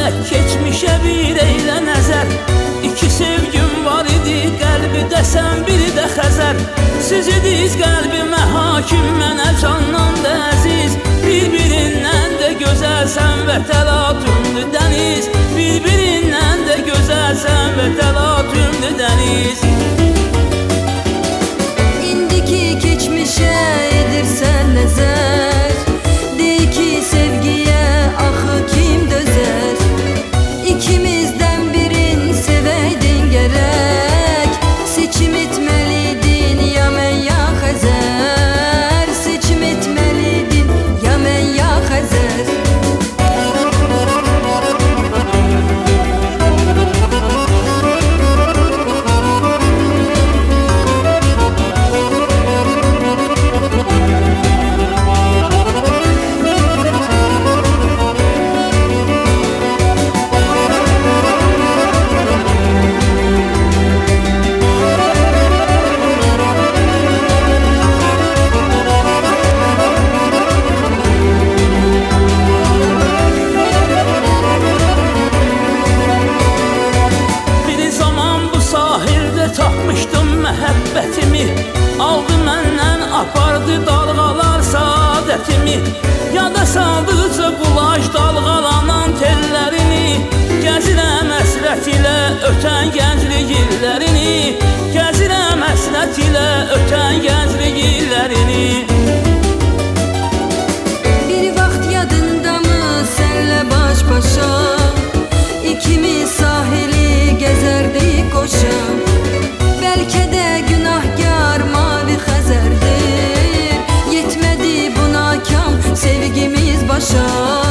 Tək keçmişə bir eylə nəzər. İki sevgim var idi qəlbdə, sən biri də Xəzər. Siz idiniz qəlbimə hakim, mənə candan da əziz. Bir-birindən də gözəlsən və təlatümdür dəniz. Bir-birindən də gözəlsən və təlatümdür dəniz. İndiki keçmişə edirsən nəzər. Dey ki sevgiyə axı kim dözər. İkimizdən birin sevəydin gərək. Seçim etməliydin ya mən ya Xəzər. Seçim etməliydin ya mən ya Xəzər. Tapmışdım məhəbbətimi, aldı məndən apardı dalğalar saadətimi. Yada saldıqca qulaş dalğalanan tellərini, gəzirəm həsrət ilə ötən gənclik illərini. Gəzirəm həsrət ilə ötən gənclik illərini. Bir vaxt yadındamı sənlə baş-başa, İkimiz sahili gəzərdik qoşa. Bəlkə də günahkar mavi Xəzərdir. Yetmədi buna kam sevgimiz başa.